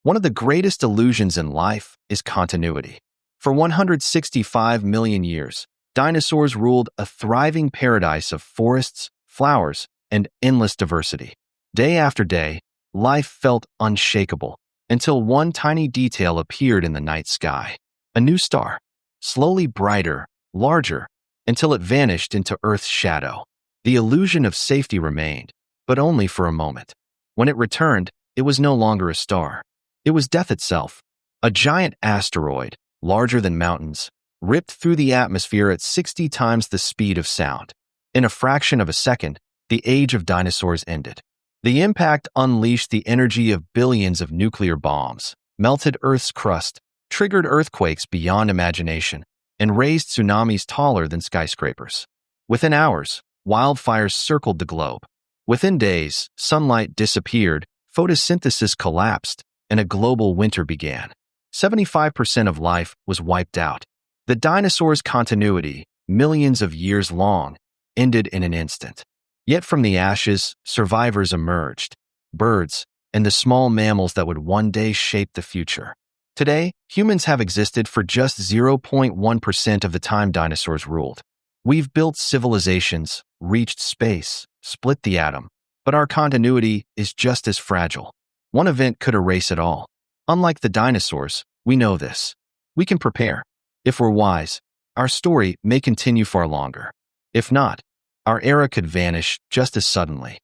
One of the greatest illusions in life is continuity. For 165 million years, dinosaurs ruled a thriving paradise of forests, flowers, and endless diversity. Day after day, life felt unshakable until one tiny detail appeared in the night sky. A new star, slowly brighter, larger, until it vanished into Earth's shadow. The illusion of safety remained, but only for a moment. When it returned, it was no longer a star. It was death itself. A giant asteroid, larger than mountains, ripped through the atmosphere at 60 times the speed of sound. In a fraction of a second, the age of dinosaurs ended. The impact unleashed the energy of billions of nuclear bombs, melted Earth's crust, triggered earthquakes beyond imagination, and raised tsunamis taller than skyscrapers. Within hours, wildfires circled the globe. Within days, sunlight disappeared, photosynthesis collapsed, and a global winter began. 75% of life was wiped out. The dinosaurs' continuity, millions of years long, ended in an instant. Yet from the ashes, survivors emerged, birds, and the small mammals that would one day shape the future. Today, humans have existed for just 0.1% of the time dinosaurs ruled. We've built civilizations, reached space, split the atom, but our continuity is just as fragile. One event could erase it all. Unlike the dinosaurs, we know this. We can prepare. If we're wise, our story may continue far longer. If not, our era could vanish just as suddenly.